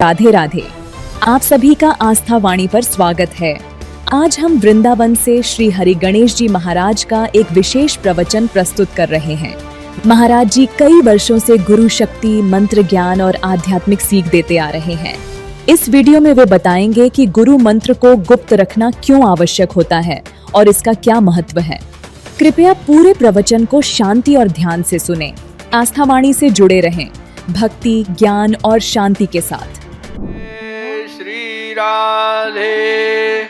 राधे राधे। आप सभी का आस्था वाणी पर स्वागत है। आज हम वृंदावन से श्री हरि गणेश जी महाराज का एक विशेष प्रवचन प्रस्तुत कर रहे हैं। महाराज जी कई वर्षों से गुरु शक्ति, मंत्र ज्ञान और आध्यात्मिक सीख देते आ रहे हैं। इस वीडियो में वे बताएंगे कि गुरु मंत्र को गुप्त रखना क्यों आवश्यक होता है और इसका क्या महत्व है। कृपया पूरे प्रवचन को शांति और ध्यान से सुनें। आस्था वाणी से जुड़े रहें, भक्ति, ज्ञान और शांति के साथ। श्री राधे,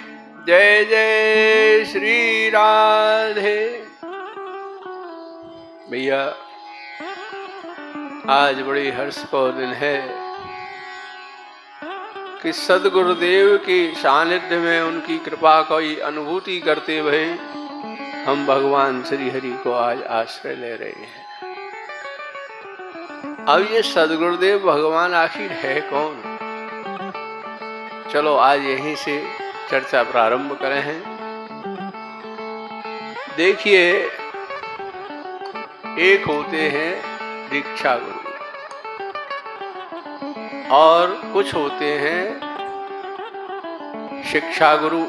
जय जय श्री राधे। भैया, आज बड़ी हर्ष का दिन है कि सदगुरुदेव की सानिध्य में उनकी कृपा की अनुभूति करते हुए हम भगवान श्री हरि को आज आश्रय ले रहे हैं। अब ये सदगुरुदेव भगवान आखिर है कौन? चलो आज यहीं से चर्चा प्रारंभ करें हैं। देखिए, एक होते हैं दीक्षा गुरु और कुछ होते हैं शिक्षा गुरु।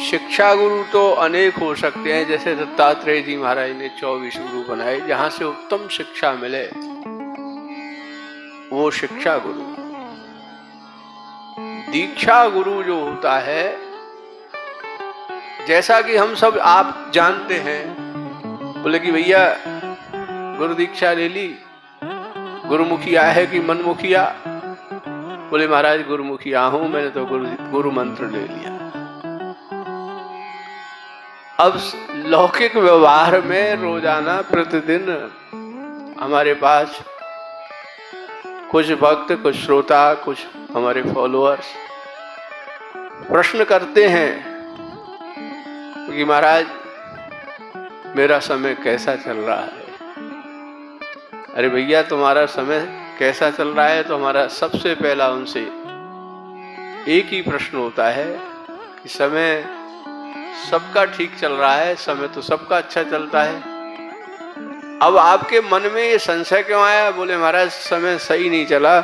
शिक्षा गुरु तो अनेक हो सकते हैं, जैसे दत्तात्रेय जी महाराज ने 24 गुरु बनाए, जहां से उत्तम शिक्षा मिले वो शिक्षा गुरु। दीक्षा गुरु जो होता है, जैसा कि हम सब आप जानते हैं, बोले कि भैया गुरु दीक्षा ले ली, गुरुमुखिया है कि मनमुखिया? बोले महाराज गुरुमुखिया हूं, मैंने तो गुरु मंत्र ले लिया। अब लौकिक व्यवहार में रोजाना प्रतिदिन हमारे पास कुछ भक्त, कुछ श्रोता, कुछ हमारे फॉलोअर्स प्रश्न करते हैं कि महाराज मेरा समय कैसा चल रहा है? अरे भैया, तुम्हारा समय कैसा चल रहा है तो हमारा सबसे पहला उनसे एक ही प्रश्न होता है कि समय सबका ठीक चल रहा है, समय तो सबका अच्छा चलता है। अब आपके मन में ये संशय क्यों आया? बोले महाराज समय सही नहीं चला,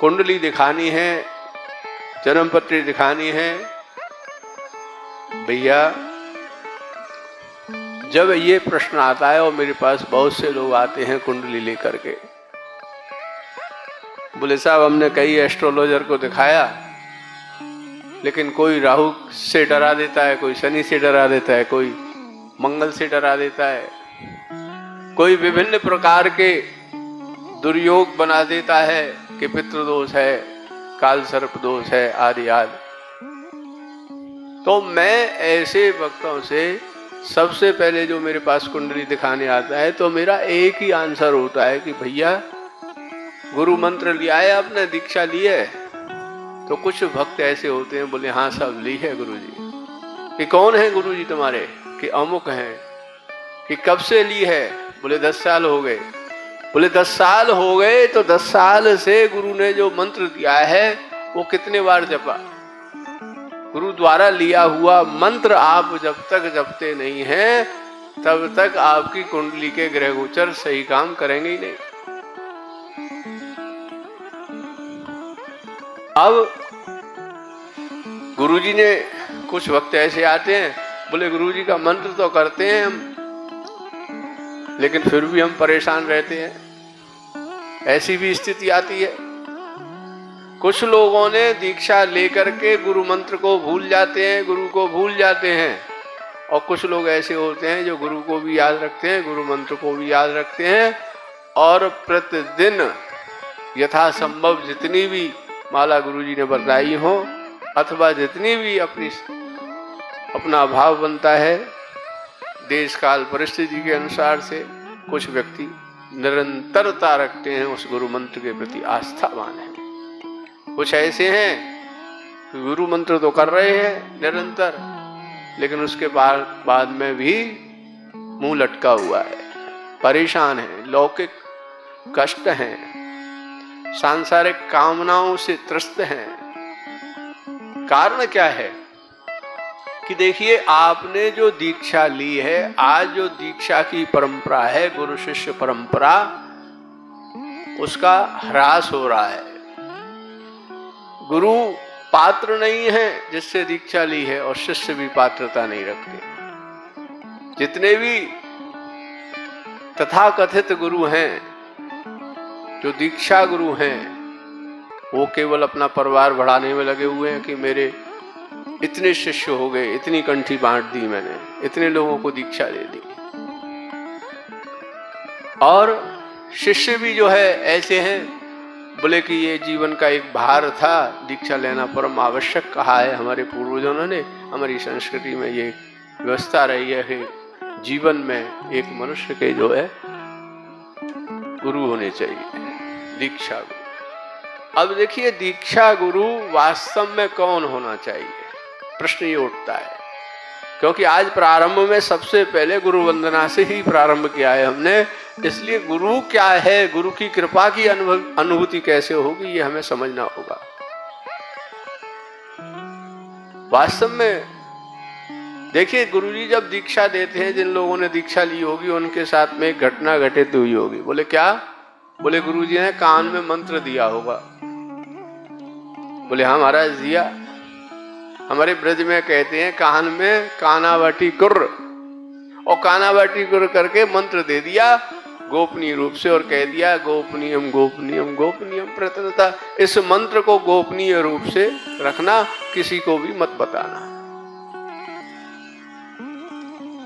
कुंडली दिखानी है, जन्म पत्री दिखानी है। भैया, जब ये प्रश्न आता है, और मेरे पास बहुत से लोग आते हैं कुंडली लेकर के, बोले साहब हमने कई एस्ट्रोलॉजर को दिखाया, लेकिन कोई राहु से डरा देता है, कोई शनि से डरा देता है, कोई मंगल से डरा देता है, कोई विभिन्न प्रकार के दुर्योग बना देता है कि पितृदोष है, काल सर्प दोष है, आदि आदि। तो मैं ऐसे भक्तों से सबसे पहले जो मेरे पास कुंडली दिखाने आता है, तो मेरा एक ही आंसर होता है कि भैया गुरु मंत्र लिया है आपने, दीक्षा ली है? तो कुछ भक्त ऐसे होते हैं, बोले हाँ सब ली है गुरुजी। कि कौन है गुरुजी तुम्हारे? कि अमुक हैं। कि कब से ली है? बोले 10 साल हो गए। बोले 10 साल हो गए तो 10 साल से गुरु ने जो मंत्र दिया है वो कितने बार जपा? गुरु द्वारा लिया हुआ मंत्र आप जब तक जपते नहीं हैं, तब तक आपकी कुंडली के ग्रह गोचर सही काम करेंगे ही नहीं। अब गुरुजी ने, कुछ वक्त ऐसे आते हैं, बोले गुरुजी का मंत्र तो करते हैं हम, लेकिन फिर भी हम परेशान रहते हैं। ऐसी भी स्थिति आती है। कुछ लोगों ने दीक्षा लेकर के गुरु मंत्र को भूल जाते हैं, गुरु को भूल जाते हैं, और कुछ लोग ऐसे होते हैं जो गुरु को भी याद रखते हैं, गुरु मंत्र को भी याद रखते हैं, और प्रतिदिन यथासंभव जितनी भी माला गुरुजी ने बताई हो, अथवा जितनी भी अपना भाव बनता है देश काल परिस्थिति के अनुसार से, कुछ व्यक्ति निरंतरता रखते हैं, उस गुरु मंत्र के प्रति आस्थावान है। कुछ ऐसे हैं कि गुरु मंत्र तो कर रहे हैं निरंतर, लेकिन उसके बाद में भी मुंह लटका हुआ है, परेशान है, लौकिक कष्ट हैं, सांसारिक कामनाओं से त्रस्त हैं। कारण क्या है? कि देखिए, आपने जो दीक्षा ली है, आज जो दीक्षा की परंपरा है, गुरु शिष्य परंपरा, उसका ह्रास हो रहा है। गुरु पात्र नहीं है जिससे दीक्षा ली है, और शिष्य भी पात्रता नहीं रखते। जितने भी तथाकथित गुरु हैं, जो दीक्षा गुरु हैं, वो केवल अपना परिवार बढ़ाने में लगे हुए हैं कि मेरे इतने शिष्य हो गए, इतनी कंठी बांट दी मैंने, इतने लोगों को दीक्षा दे दी। और शिष्य भी जो है ऐसे हैं, बोले कि ये जीवन का एक भार था, दीक्षा लेना परम आवश्यक कहा है हमारे पूर्वजों ने। हमारी संस्कृति में ये व्यवस्था रही है कि जीवन में एक मनुष्य के जो है गुरु होने चाहिए, दीक्षा गुरु। अब देखिए, दीक्षा गुरु वास्तव में कौन होना चाहिए, प्रश्न ये उठता है। क्योंकि आज प्रारंभ में सबसे पहले गुरु वंदना से ही प्रारंभ किया है हमने, इसलिए गुरु क्या है, गुरु की कृपा की अनुभूति कैसे होगी, ये हमें समझना होगा। वास्तव में देखिए, गुरुजी जब दीक्षा देते हैं, जिन लोगों ने दीक्षा ली होगी उनके साथ में एक घटना घटित हुई होगी। बोले क्या? बोले गुरुजी ने कान में मंत्र दिया होगा। बोले हाँ महाराज दिया। हमारे ब्रज में कहते हैं कान में कानावाटी कुर्र, और कानावाटी कुर्र करके मंत्र दे दिया गोपनीय रूप से, और कह दिया गोपनीयम गोपनीयम गोपनीयम प्रतनता। इस मंत्र को गोपनीय रूप से रखना, किसी को भी मत बताना।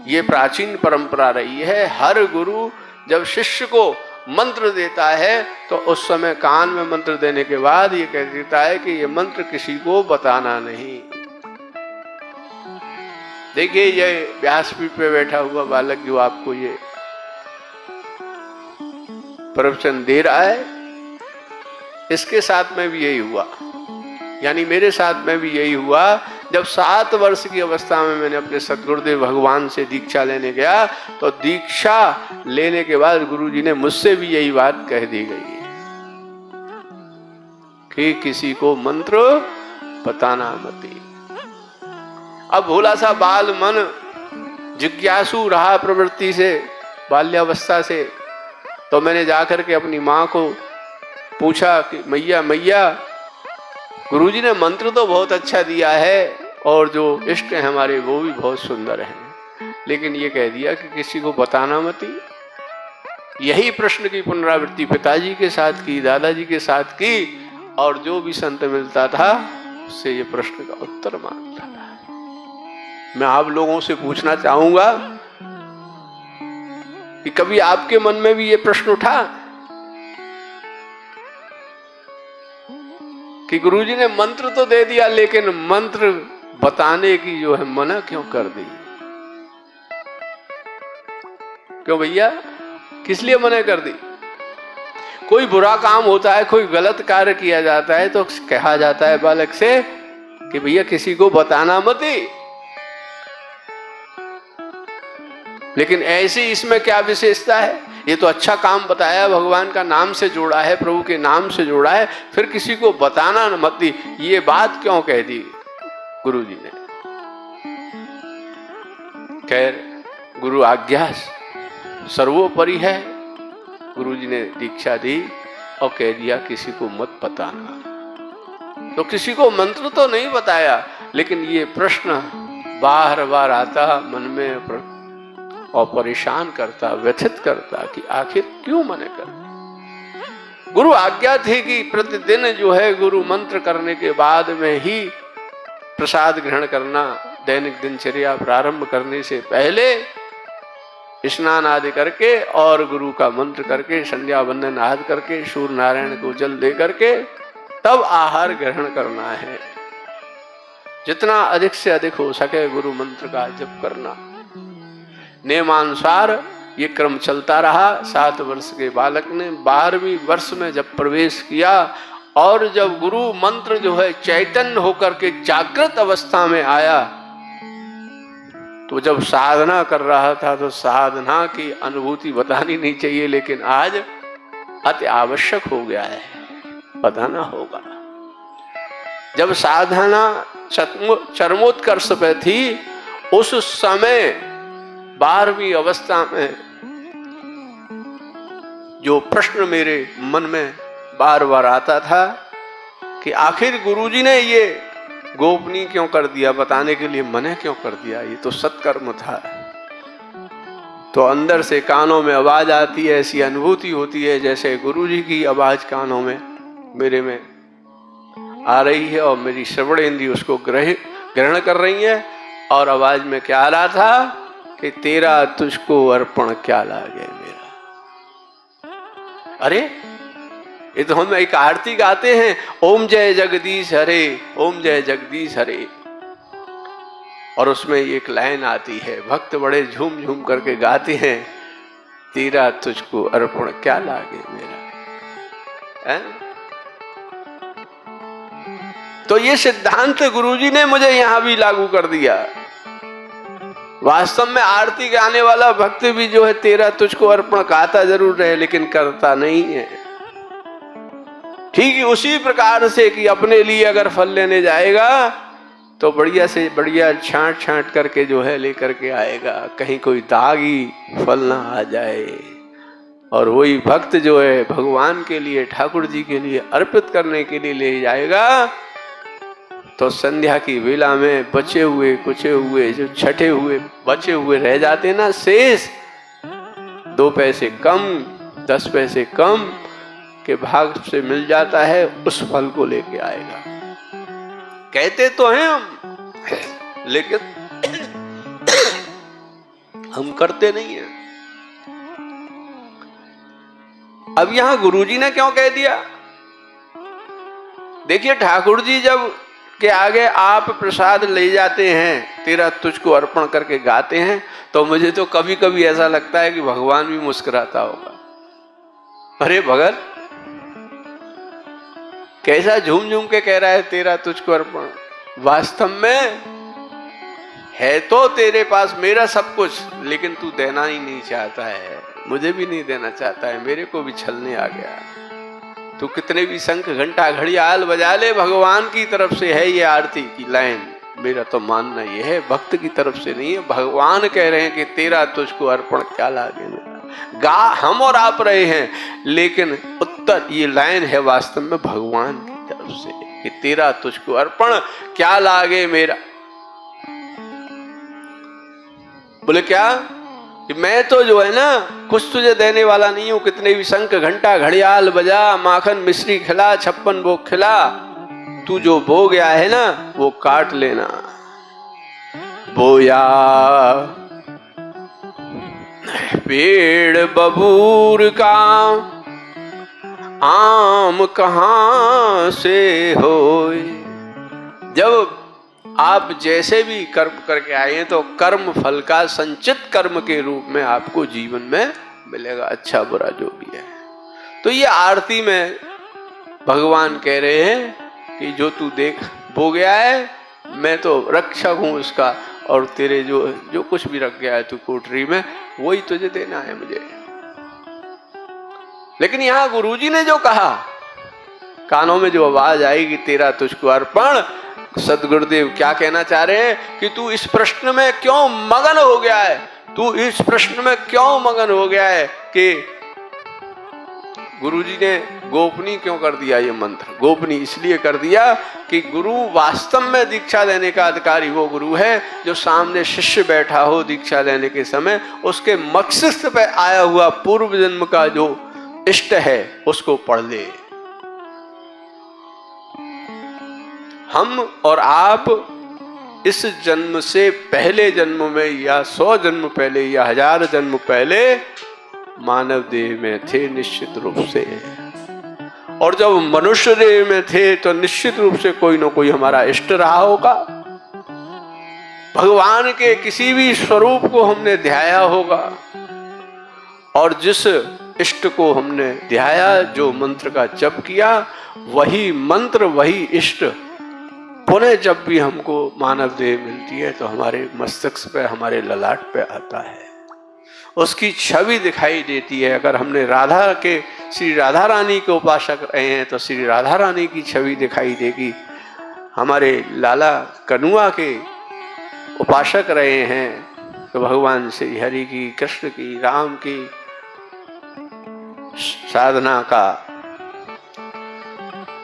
ये प्राचीन परंपरा रही है। हर गुरु जब शिष्य को मंत्र देता है तो उस समय कान में मंत्र देने के बाद ये कह देता है कि ये मंत्र किसी को बताना नहीं। देखिए, ये व्यासपीठ पे बैठा हुआ बालक जो आपको ये प्रवचन दे रहा है, इसके साथ में भी यही हुआ, यानी मेरे साथ में भी यही हुआ। जब 7 वर्ष की अवस्था में मैंने अपने सद्गुरुदेव भगवान से दीक्षा लेने गया, तो दीक्षा लेने के बाद गुरुजी ने मुझसे भी यही बात कह दी गई कि किसी को मंत्र बताना मत। अब भोला सा बाल मन जिज्ञासु रहा प्रवृत्ति से, बाल्यावस्था से, तो मैंने जाकर के अपनी माँ को पूछा कि मैया मैया, गुरुजी ने मंत्र तो बहुत अच्छा दिया है और जो इष्ट है हमारे वो भी बहुत सुंदर हैं, लेकिन ये कह दिया कि किसी को बताना मत। यही प्रश्न की पुनरावृत्ति पिताजी के साथ की, दादाजी के साथ की, और जो भी संत मिलता था उससे ये प्रश्न का उत्तर मांगता था। मैं आप लोगों से पूछना चाहूंगा कि कभी आपके मन में भी ये प्रश्न उठा कि गुरुजी ने मंत्र तो दे दिया, लेकिन मंत्र बताने की जो है मना क्यों कर दी? क्यों भैया, किस लिए मना कर दी? कोई बुरा काम होता है, कोई गलत कार्य किया जाता है तो कहा जाता है बालक से कि भैया किसी को बताना मत। लेकिन ऐसी इसमें क्या विशेषता है? ये तो अच्छा काम बताया, भगवान का नाम से जोड़ा है, प्रभु के नाम से जोड़ा है, फिर किसी को बताना मत, ये बात क्यों कह दी गुरुजी ने? खैर, गुरु आज्ञा सर्वोपरि है। गुरुजी ने दीक्षा दी और कह दिया किसी को मत बताना। तो किसी को मंत्र तो नहीं बताया, लेकिन ये प्रश्न बार बार आता मन में और परेशान करता, व्यथित करता कि आखिर क्यों मना कर। गुरु आज्ञा थी कि प्रतिदिन जो है गुरु मंत्र करने के बाद में ही प्रसाद ग्रहण करना, दैनिक दिनचर्या प्रारंभ करने से पहले स्नान आदि करके और गुरु का मंत्र करके, संध्या वंदन आदि करके, सूर्य नारायण को जल दे करके तब आहार ग्रहण करना है। जितना अधिक से अधिक हो सके गुरु मंत्र का जप करना। नियमानुसार ये क्रम चलता रहा। 7 वर्ष के बालक ने 12वीं वर्ष में जब प्रवेश किया और जब गुरु मंत्र जो है चैतन्य होकर के जागृत अवस्था में आया, तो जब साधना कर रहा था तो साधना की अनुभूति बतानी नहीं चाहिए, लेकिन आज अति आवश्यक हो गया है, बताना होगा। जब साधना चरमोत्कर्ष पे थी, उस समय 12वीं अवस्था में जो प्रश्न मेरे मन में बार बार आता था कि आखिर गुरुजी ने ये गोपनीय क्यों कर दिया, बताने के लिए मना क्यों कर दिया, ये तो सत्कर्म था। तो अंदर से कानों में आवाज आती है, ऐसी अनुभूति होती है जैसे गुरुजी की आवाज कानों में मेरे में आ रही है और मेरी श्रवण इंद्रिय उसको ग्रहण कर रही है। और आवाज में क्या आ रहा था कि तेरा तुझको अर्पण क्या लागे मेरा। अरे ये तो हम एक आरती गाते हैं, ओम जय जगदीश हरे, ओम जय जगदीश हरे, और उसमें एक लाइन आती है, भक्त बड़े झूम झूम करके गाते हैं, तेरा तुझको अर्पण क्या लागे मेरा है? तो ये सिद्धांत गुरुजी ने मुझे यहां भी लागू कर दिया। वास्तव में आरती गाने वाला भक्त भी जो है तेरा तुझको अर्पण गाता जरूर रहे, लेकिन करता नहीं है। ठीक उसी प्रकार से कि अपने लिए अगर फल लेने जाएगा तो बढ़िया से बढ़िया छांट छांट करके जो है लेकर के आएगा, कहीं कोई दागी फल ना आ जाए। और वही भक्त जो है भगवान के लिए, ठाकुर जी के लिए अर्पित करने के लिए ले जाएगा, तो संध्या की वेला में बचे हुए कुचे हुए जो छठे हुए बचे हुए रह जाते ना शेष, 2 पैसे कम 10 पैसे कम के भाग से मिल जाता है, उस फल को लेके आएगा। कहते तो हैं हम, लेकिन हम करते नहीं है। अब यहां गुरुजी ने क्यों कह दिया? देखिए, ठाकुर जी जब के आगे आप प्रसाद ले जाते हैं, तेरा तुझको अर्पण करके गाते हैं, तो मुझे तो कभी कभी ऐसा लगता है कि भगवान भी मुस्कुराता होगा। अरे भगत, कैसा झूम झूम के कह रहा है तेरा तुझको अर्पण। वास्तव में है तो तेरे पास मेरा सब कुछ, लेकिन तू देना ही नहीं चाहता है, मुझे भी नहीं देना चाहता है, मेरे को भी छलने आ गया। तू कितने भी शंख घंटा घड़ियाल बजा ले, भगवान की तरफ से है ये आरती की लाइन। मेरा तो मानना ये है भक्त की तरफ से नहीं है। भगवान कह रहे हैं कि तेरा तुझको अर्पण क्या लागे मेरा। गा हम और आप रहे हैं, लेकिन उत्तर ये लाइन है वास्तव में भगवान की तरफ से कि तेरा तुझको अर्पण क्या लागे मेरा। बोले क्या कि मैं तो जो है ना कुछ तुझे देने वाला नहीं हूं, कितने भी शंख घंटा घड़ियाल बजा, माखन मिश्री खिला, 56 भोग खिला, तू जो भोग गया है ना वो काट लेना। बोया पेड़ बबूर का आम कहां से होए। जब आप जैसे भी कर्म करके आए हैं तो कर्म फल का संचित कर्म के रूप में आपको जीवन में मिलेगा, अच्छा बुरा जो भी है। तो ये आरती में भगवान कह रहे हैं कि जो तू देख बो गया है, मैं तो रक्षक हूं उसका, और तेरे जो कुछ भी रख गया है तू कोठरी में, वही तुझे देना है मुझे। लेकिन यहां गुरुजी ने जो कहा, कानों में जो आवाज आएगी तेरा तुझको अर्पण, सदगुरुदेव क्या कहना चाह रहे हैं कि तू इस प्रश्न में क्यों मगन हो गया है, तू इस प्रश्न में क्यों मगन हो गया है कि गुरुजी ने गोपनीय क्यों कर दिया ये मंत्र। गोपनीय इसलिए कर दिया कि गुरु वास्तव में दीक्षा लेने का अधिकारी वो गुरु है जो सामने शिष्य बैठा हो दीक्षा लेने के समय, उसके मस्तिष्क पे आया हुआ पूर्व जन्म का जो इष्ट है उसको पढ़ ले। हम और आप इस जन्म से पहले जन्म में या 100 जन्म पहले या 1000 जन्म पहले मानव देह में थे निश्चित रूप से, और जब मनुष्य देह में थे तो निश्चित रूप से कोई ना कोई हमारा इष्ट रहा होगा। भगवान के किसी भी स्वरूप को हमने ध्याया होगा, और जिस इष्ट को हमने ध्याया, जो मंत्र का जप किया, वही मंत्र वही इष्ट पुनः जब भी हमको मानव देह मिलती है तो हमारे मस्तिष्क पे, हमारे ललाट पे आता है, उसकी छवि दिखाई देती है। अगर हमने राधा के श्री राधा रानी के उपासक रहे हैं तो श्री राधा रानी की छवि दिखाई देगी। हमारे लाला कनुआ के उपासक रहे हैं तो भगवान श्री हरि की, कृष्ण की, राम की, साधना का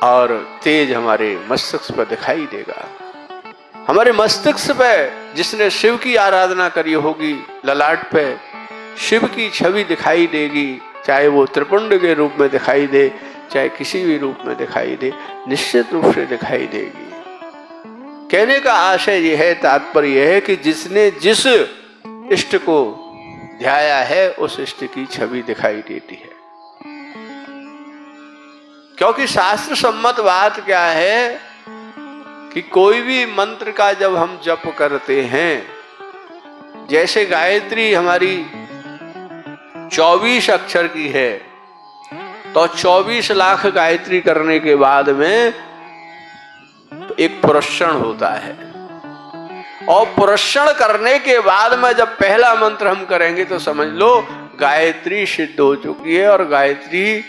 और तेज हमारे मस्तिष्क पर दिखाई देगा। हमारे मस्तिष्क पे जिसने शिव की आराधना करी होगी, ललाट पे शिव की छवि दिखाई देगी, चाहे वो त्रिपुंड के रूप में दिखाई दे, चाहे किसी भी रूप में दिखाई दे, निश्चित रूप से दिखाई देगी। कहने का आशय यह है, तात्पर्य यह है कि जिसने जिस इष्ट को ध्याया है उस इष्ट की छवि दिखाई देती है। क्योंकि शास्त्र सम्मत बात क्या है कि कोई भी मंत्र का जब हम जप करते हैं, जैसे गायत्री हमारी 24 अक्षर की है, तो 24 लाख गायत्री करने के बाद में एक पुरस्रण होता है, और पुरस्रण करने के बाद में जब पहला मंत्र हम करेंगे तो समझ लो गायत्री सिद्ध हो चुकी है। और गायत्री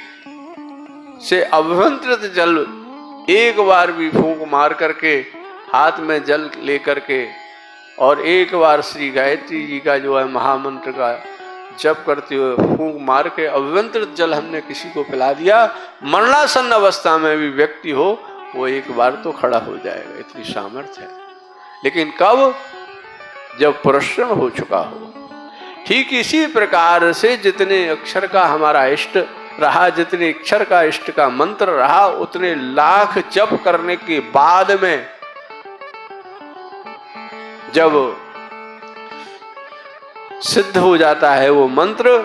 से अभिमंत्रित जल एक बार भी फूंक मार करके, हाथ में जल लेकर के, और एक बार श्री गायत्री जी का जो है महामंत्र का जप करते हुए फूंक मार के अभिमंत्रित जल हमने किसी को पिला दिया, मरणासन अवस्था में भी व्यक्ति हो वो एक बार तो खड़ा हो जाएगा, इतनी सामर्थ्य है। लेकिन कब? जब पुरस्रण हो चुका हो। ठीक इसी प्रकार से जितने अक्षर का हमारा इष्ट रहा, जितने अक्षर का इष्ट का मंत्र रहा, उतने लाख जप करने के बाद में जब सिद्ध हो जाता है वो मंत्र,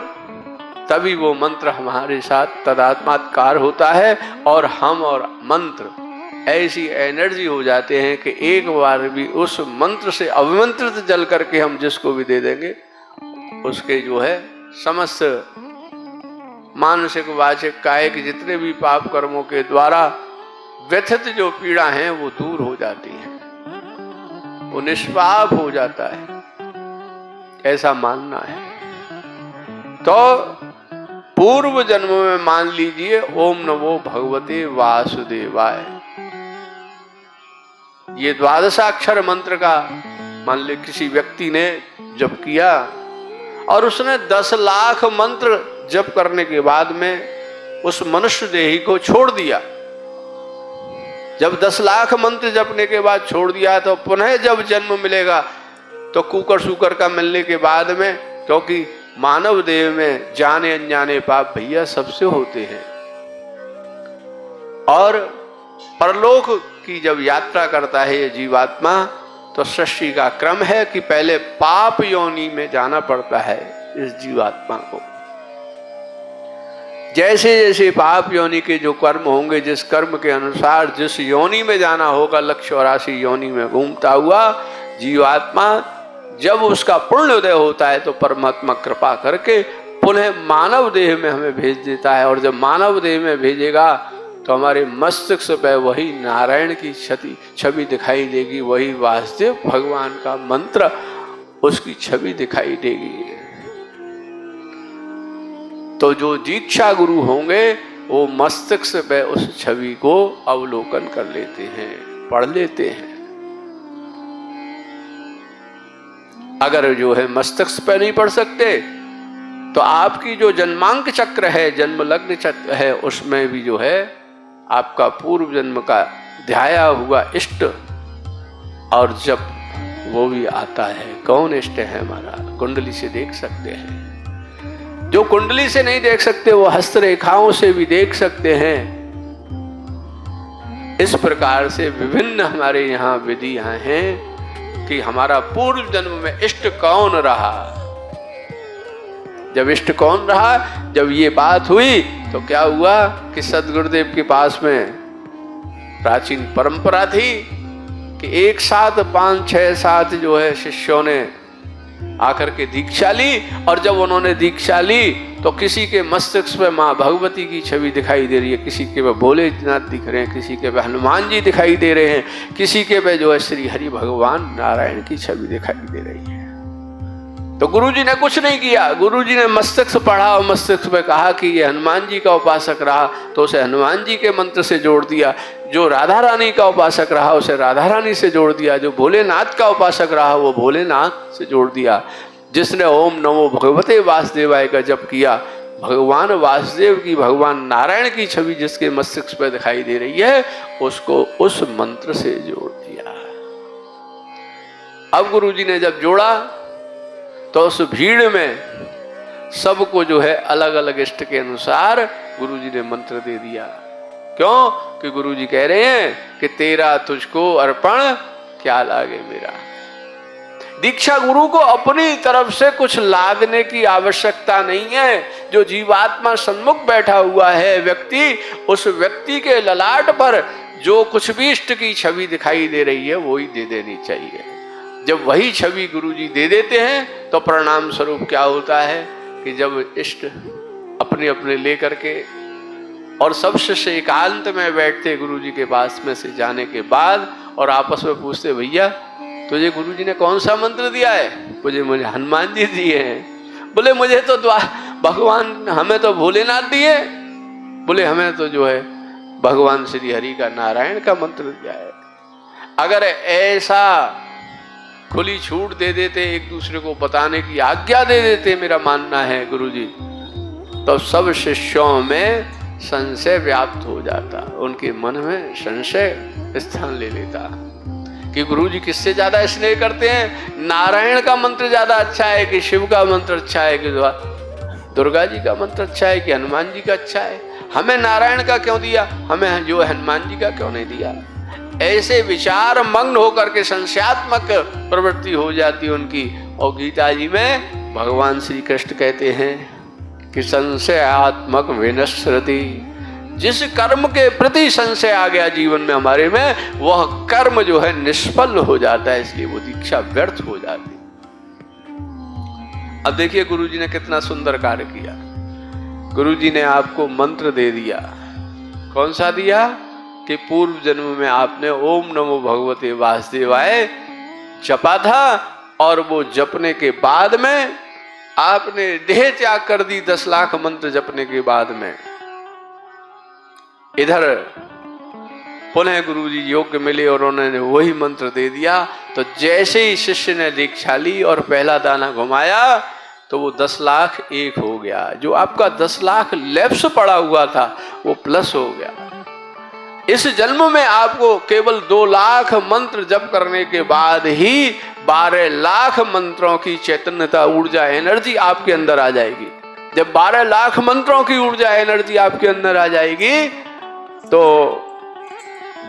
तभी वो मंत्र हमारे साथ तदात्मात्कार होता है, और हम और मंत्र ऐसी एनर्जी हो जाते हैं कि एक बार भी उस मंत्र से अभिमंत्रित जल करके हम जिसको भी दे देंगे, उसके जो है समस्त मानसिक वाचिक कायिक जितने भी पाप कर्मों के द्वारा व्यथित जो पीड़ा है वो दूर हो जाती है, वो निष्पाप हो जाता है, ऐसा मानना है। तो पूर्व जन्म में मान लीजिए ओम नमो भगवते वासुदेवाय, ये द्वादशाक्षर मंत्र का मान ली किसी व्यक्ति ने जप किया और उसने 10 लाख मंत्र जप करने के बाद में उस मनुष्य देही को छोड़ दिया। जब 10 लाख मंत्र जपने के बाद छोड़ दिया तो पुनः जब जन्म मिलेगा तो कुकर सुकर का मिलने के बाद में, क्योंकि मानव देह में जाने अनजाने पाप भैया सबसे होते हैं, और परलोक की जब यात्रा करता है ये जीवात्मा तो सृष्टि का क्रम है कि पहले पाप योनि में जाना पड़ता है इस जीवात्मा को। जैसे जैसे पाप योनि के जो कर्म होंगे, जिस कर्म के अनुसार जिस योनि में जाना होगा, 184 योनि में घूमता हुआ जीवात्मा जब उसका पुण्य उदय होता है तो परमात्मा कृपा करके पुनः मानव देह में हमें भेज देता है। और जब मानव देह में भेजेगा तो हमारे मस्तिष्क पे वही नारायण की छवि दिखाई देगी, वही वासुदेव भगवान का मंत्र उसकी छवि दिखाई देगी। तो जो दीक्षा गुरु होंगे वो मस्तिष्क पे उस छवि को अवलोकन कर लेते हैं, पढ़ लेते हैं। अगर जो है मस्तिष्क पे नहीं पढ़ सकते तो आपकी जो जन्मांक चक्र है, जन्म लग्न चक्र है, उसमें भी जो है आपका पूर्व जन्म का ध्याया हुआ इष्ट और जब वो भी आता है। कौन इष्ट है हमारा? कुंडली से देख सकते हैं। जो कुंडली से नहीं देख सकते वो हस्तरेखाओं से भी देख सकते हैं। इस प्रकार से विभिन्न हमारे यहाँ विधियां हैं कि हमारा पूर्व जन्म में इष्ट कौन रहा। जब इष्ट कौन रहा, जब ये बात हुई तो क्या हुआ कि सदगुरुदेव के पास में प्राचीन परंपरा थी कि एक साथ 5, 6, 7 जो है शिष्यों ने आकर के दीक्षा ली। और जब उन्होंने दीक्षा ली तो किसी के मस्तिष्क में माँ भगवती की छवि दिखाई दे रही है, किसी के पे भोलेनाथ दिख रहे हैं, किसी के पे हनुमान जी दिखाई दे रहे हैं, किसी के पे जो है श्री हरि भगवान नारायण की छवि दिखाई दे रही है। तो गुरुजी ने कुछ नहीं किया, गुरुजी ने मस्तिष्क पढ़ा और मस्तिष्क में कहा कि ये हनुमान जी का उपासक रहा तो उसे हनुमान जी के मंत्र से जोड़ दिया, जो राधा रानी का उपासक रहा उसे राधा रानी से जोड़ दिया, जो भोलेनाथ का उपासक रहा वो भोलेनाथ से जोड़ दिया। जिसने ओम नमो भगवते वासुदेवाय का जप किया, भगवान वासुदेव की, भगवान नारायण की छवि जिसके मस्तिष्क पर दिखाई दे रही है, उसको उस मंत्र से जोड़ दिया। अब गुरुजी ने जब जोड़ा तो उस भीड़ में सबको जो है अलग अलग इष्ट के अनुसार गुरुजी ने मंत्र दे दिया। क्यों? कि गुरुजी कह रहे हैं कि तेरा तुझको अर्पण क्या लागे मेरा। दीक्षा गुरु को अपनी तरफ से कुछ लादने की आवश्यकता नहीं है। जो जीवात्मा सन्मुख बैठा हुआ है व्यक्ति, उस व्यक्ति के ललाट पर जो कुछ भी इष्ट की छवि दिखाई दे रही है वही दे देनी चाहिए। जब वही छवि गुरुजी दे देते हैं तो परिणाम स्वरूप क्या होता है कि जब इष्ट अपने अपने लेकर के और सब शिष्य एकांत में बैठते गुरुजी के पास में से जाने के बाद और आपस में पूछते, भैया तुझे गुरुजी ने कौन सा मंत्र दिया है? मुझे हनुमान जी दिए हैं। बोले मुझे तो भगवान, हमें तो भोलेनाथ दिए। बोले हमें तो जो है भगवान श्री हरि का, नारायण का मंत्र दिया है। अगर ऐसा खुली छूट दे देते, एक दूसरे को बताने की आज्ञा दे देते, मेरा मानना है गुरुजी, तो सब शिष्यों में संशय व्याप्त हो जाता, उनके मन में संशय स्थान ले लेता कि गुरुजी किससे ज्यादा स्नेह करते हैं, नारायण का मंत्र ज्यादा अच्छा है कि शिव का मंत्र अच्छा है कि दुर्गा जी का मंत्र अच्छा है कि हनुमान जी का अच्छा है, हमें नारायण का क्यों दिया, हमें जो हनुमान जी का क्यों नहीं दिया। ऐसे विचार मग्न होकर के संशयात्मक प्रवृत्ति हो जाती उनकी। और गीता जी में भगवान श्री कृष्ण कहते हैं कि संशयात्मक विनश्यति, जिस कर्म के प्रति संशय आ गया जीवन में हमारे में, वह कर्म जो है निष्फल हो जाता है, इसलिए वो दीक्षा व्यर्थ हो जाती। अब देखिए गुरुजी ने कितना सुंदर कार्य किया। गुरुजी ने आपको मंत्र दे दिया। कौन सा दिया? कि पूर्व जन्म में आपने ओम नमो भगवते वासुदेवाय जपा था और वो जपने के बाद में आपने देह त्याग कर दी 10 लाख मंत्र जपने के बाद में। इधर पुनः गुरुजी योग्य मिले और उन्होंने वही मंत्र दे दिया। तो जैसे ही शिष्य ने दीक्षा ली और पहला दाना घुमाया तो वो 10 लाख एक हो गया। जो आपका 10 लाख लैप्स पड़ा हुआ था वो प्लस हो गया। इस जन्म में आपको केवल 2 लाख मंत्र जप करने के बाद ही 12 लाख मंत्रों की चैतन्यता, ऊर्जा, एनर्जी आपके अंदर आ जाएगी। जब 12 लाख मंत्रों की ऊर्जा, एनर्जी आपके अंदर आ जाएगी तो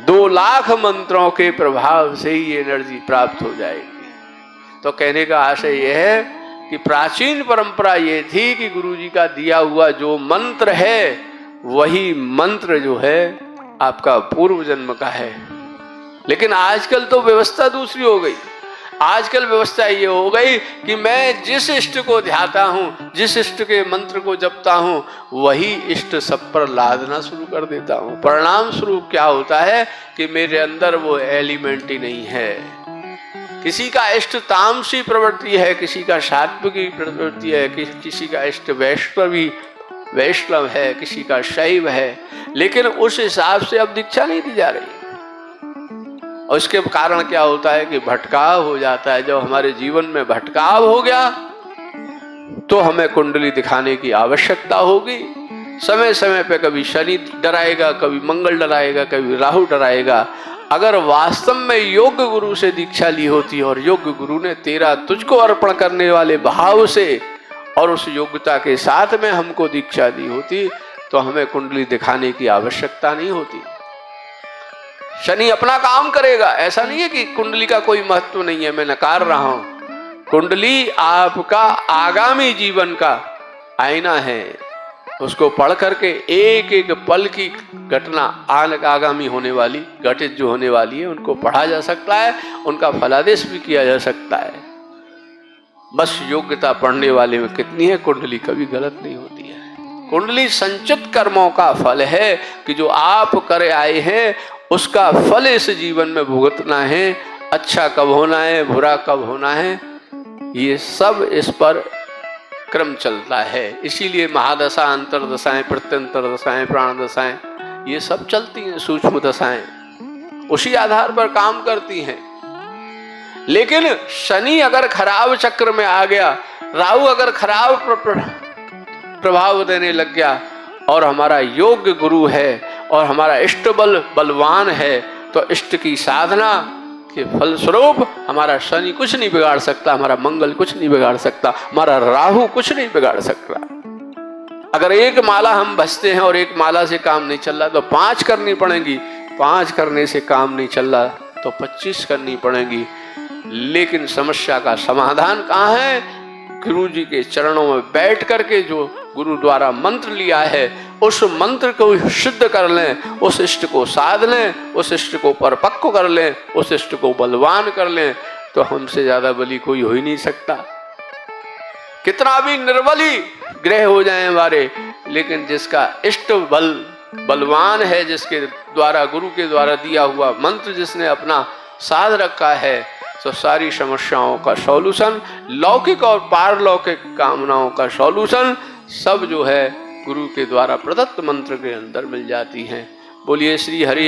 2 लाख मंत्रों के प्रभाव से ही एनर्जी प्राप्त हो जाएगी। तो कहने का आशय यह है कि प्राचीन परंपरा ये थी कि गुरुजी का दिया हुआ जो मंत्र है वही मंत्र जो है आपका पूर्व जन्म का है। लेकिन आजकल तो व्यवस्था दूसरी हो गई। आजकल व्यवस्था ये हो गई कि मैं जिस इष्ट को ध्याता हूँ, जिस इष्ट के मंत्र को जपता हूँ, वही इष्ट सब पर लादना शुरू कर देता हूँ। परिणाम स्वरूप क्या होता है कि मेरे अंदर वो एलिमेंट ही नहीं है। किसी का इष्ट तामसी प्रवृत्ति है, किसी का सात्विकी प्रवृत्ति है, किसी का इष्ट वैष्णव है, किसी का शैव है, लेकिन उस हिसाब से अब दीक्षा नहीं दी जा रही। और इसके कारण क्या होता है कि भटकाव हो जाता है। जब हमारे जीवन में भटकाव हो गया तो हमें कुंडली दिखाने की आवश्यकता होगी। समय समय पे कभी शनि डराएगा, कभी मंगल डराएगा, कभी राहु डराएगा। अगर वास्तव में योग्य गुरु से दीक्षा ली होती और योग्य गुरु ने तेरा तुझको अर्पण करने वाले भाव से और उस योग्यता के साथ में हमको दीक्षा दी होती तो हमें कुंडली दिखाने की आवश्यकता नहीं होती। शनि अपना काम करेगा। ऐसा नहीं है कि कुंडली का कोई महत्व नहीं है, मैं नकार रहा हूं। कुंडली आपका आगामी जीवन का आईना है। उसको पढ़ करके एक एक पल की घटना आगामी होने वाली, घटित जो होने वाली है, उनको पढ़ा जा सकता है, उनका फलादेश भी किया जा सकता है। बस योग्यता पढ़ने वाले में कितनी है, कुंडली कभी गलत नहीं होती है। कुंडली संचित कर्मों का फल है कि जो आप करे आए हैं उसका फल इस जीवन में भुगतना है। अच्छा कब होना है, बुरा कब होना है, ये सब इस पर क्रम चलता है। इसीलिए महादशा, अंतरदशाएं, प्रत्यंतर दशाएं, प्राण दशाएं, ये सब चलती हैं। सूक्ष्म दशाएं उसी आधार पर काम करती हैं। लेकिन शनि अगर खराब चक्र में आ गया, राहु अगर खराब प्रभाव देने लग गया और हमारा योग्य गुरु है और हमारा इष्ट बल बलवान है, तो इष्ट की साधना के फलस्वरूप हमारा शनि कुछ नहीं बिगाड़ सकता, हमारा मंगल कुछ नहीं बिगाड़ सकता, हमारा राहु कुछ नहीं बिगाड़ सकता। अगर एक माला हम बचते हैं और एक माला से काम नहीं चल रहा तो 5 करनी पड़ेंगी, 5 करने से काम नहीं चल रहा तो 25 करनी पड़ेंगी। लेकिन समस्या का समाधान कहाँ है? गुरु जी के चरणों में बैठ करके जो गुरु द्वारा मंत्र लिया है उस मंत्र को सिद्ध कर लें, उस इष्ट को साध लें, उस इष्ट को परिपक्व कर लें, उस इष्ट को बलवान कर लें, तो हमसे ज्यादा बली कोई हो ही नहीं सकता। कितना भी निर्बली ग्रह हो जाए हमारे, लेकिन जिसका इष्ट बलवान है, जिसके द्वारा गुरु के द्वारा दिया हुआ मंत्र जिसने अपना साध रखा है, तो सारी समस्याओं का सॉल्यूशन, लौकिक और पारलौकिक कामनाओं का सॉल्यूशन सब जो है गुरु के द्वारा प्रदत्त मंत्र के अंदर मिल जाती हैं। बोलिए श्री हरि।